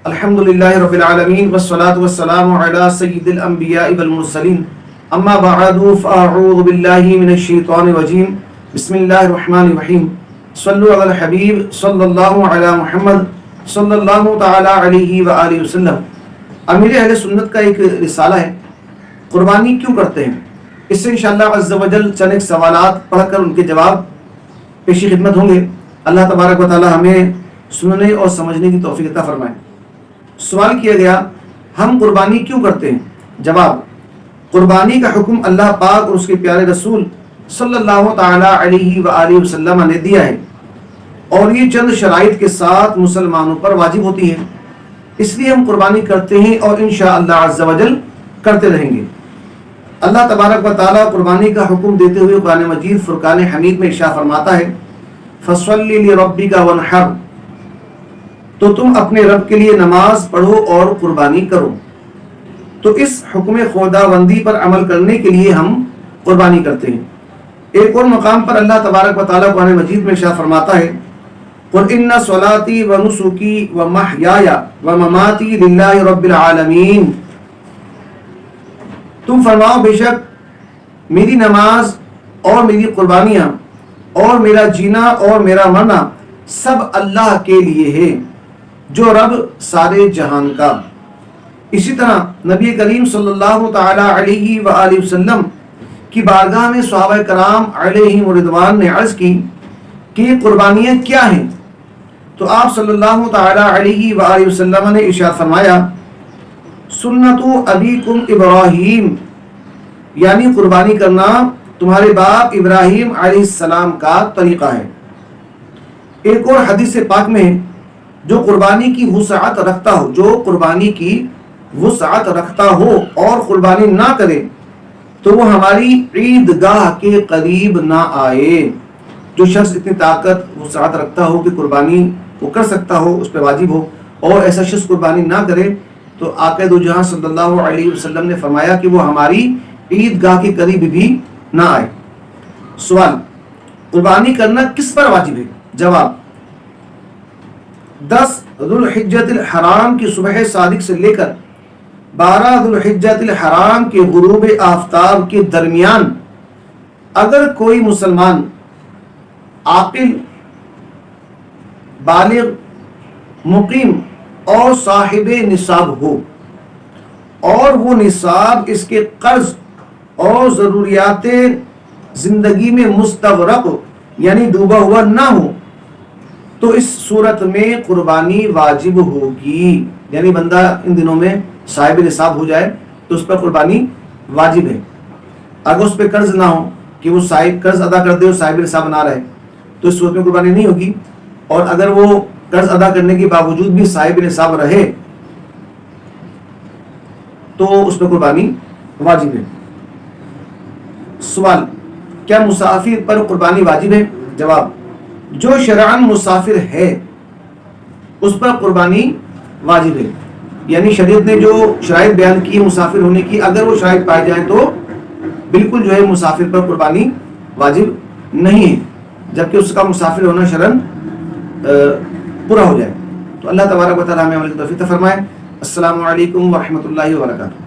الحمدللہ رب العالمین والصلاة والسلام علی سید الانبیاء والمرسلین اما بعد فاعوذ باللہ من الشیطان الرجیم بسم اللہ الرحمن الرحیم صلو علی الحبیب صلی اللہ علی محمد صلی اللہ تعالی علیہ وآلہ وسلم۔ امیر اہل سنت کا ایک رسالہ ہے، قربانی کیوں کرتے ہیں؟ اس سے انشاءاللہ عز و جل چند ایک سوالات پڑھ کر ان کے جواب پیشی خدمت ہوں گے۔ اللہ تبارک و تعالی ہمیں سننے اور سمجھنے کی توفیق عطا فرمائے۔ سوال کیا گیا، ہم قربانی کیوں کرتے ہیں؟ جواب، قربانی کا حکم اللہ پاک اور اس کے پیارے رسول صلی اللہ تعالی علیہ وآلہ وسلم نے دیا ہے، اور یہ چند شرائط کے ساتھ مسلمانوں پر واجب ہوتی ہے، اس لیے ہم قربانی کرتے ہیں اور انشاءاللہ عز و جل کرتے رہیں گے۔ اللہ تبارک و تعالی قربانی کا حکم دیتے ہوئے قرآن مجید فرقان حمید میں ارشاد فرماتا ہے، فَصَلِّ لِرَبِّكَ وَانْحَرْ، تو تم اپنے رب کے لیے نماز پڑھو اور قربانی کرو۔ تو اس حکم خداوندی پر عمل کرنے کے لیے ہم قربانی کرتے ہیں۔ ایک اور مقام پر اللہ تبارک و تعالیٰ قرآن مجید میں ارشاد فرماتا ہے، قُلْ إِنَّ صَلَاتِي وَنُسُكِي وَمَحْيَايَ وَمَمَاتِي لِلَّهِ رَبِّ الْعَالَمِينَ، تم فرماؤ بے شک میری نماز اور میری قربانیاں اور میرا جینا اور میرا مرنا سب اللہ کے لیے ہے، جو رب سارے جہان کا۔ اسی طرح نبی کریم صلی اللہ تعالی علیہ وآلہ وسلم کی بارگاہ میں صحابہ کرام علیہم رضوان نے عرض کی کہ یہ قربانیاں کیا ہیں؟ تو آپ صلی اللہ تعالی علیہ وآلہ وسلم نے ارشاد فرمایا، سنت ابیکم ابراہیم، یعنی قربانی کرنا تمہارے باپ ابراہیم علیہ السلام کا طریقہ ہے۔ ایک اور حدیث پاک میں، جو قربانی کی وسعت رکھتا ہو، جو قربانی کی وسعت رکھتا ہو اور قربانی نہ کرے تو وہ ہماری عیدگاہ کے قریب نہ آئے۔ جو شخص اتنی طاقت وسعت رکھتا ہو کہ قربانی وہ کر سکتا ہو، اس پہ واجب ہو، اور ایسا شخص قربانی نہ کرے تو آقا دو جہاں صلی اللہ علیہ وسلم نے فرمایا کہ وہ ہماری عیدگاہ کے قریب بھی نہ آئے۔ سوال، قربانی کرنا کس پر واجب ہے؟ جواب، 10 ذوالحجۃ الحرام کی صبح صادق سے لے کر 12 ذوالحجۃ الحرام کے غروب آفتاب کے درمیان اگر کوئی مسلمان عاقل، بالغ، مقیم اور صاحب نصاب ہو، اور وہ نصاب اس کے قرض اور ضروریات زندگی میں مستغرق یعنی ڈوبا ہوا نہ ہو، تو اس صورت میں قربانی واجب ہوگی۔ یعنی بندہ ان دنوں میں صاحب نصاب ہو جائے تو اس پر قربانی واجب ہے۔ اگر اس پہ قرض نہ ہو کہ وہ قرض ادا کر دے اور صاحب نصاب نہ رہے تو اس صورت میں قربانی نہیں ہوگی، اور اگر وہ قرض ادا کرنے کے باوجود بھی صاحب نصاب رہے تو اس پہ قربانی واجب ہے۔ سوال، کیا مسافر پر قربانی واجب ہے؟ جواب، جو شرعاً مسافر ہے اس پر قربانی واجب ہے۔ یعنی شریعت نے جو شرائط بیان کی مسافر ہونے کی، اگر وہ شرائط پائے جائیں تو بالکل جو ہے مسافر پر قربانی واجب نہیں ہے، جبکہ اس کا مسافر ہونا شرعاً پورا ہو جائے۔ تو اللہ تبارک و تعالیٰ ہمیں عمل کی توفیق فرمائے۔ السلام علیکم ورحمۃ اللہ وبرکاتہ۔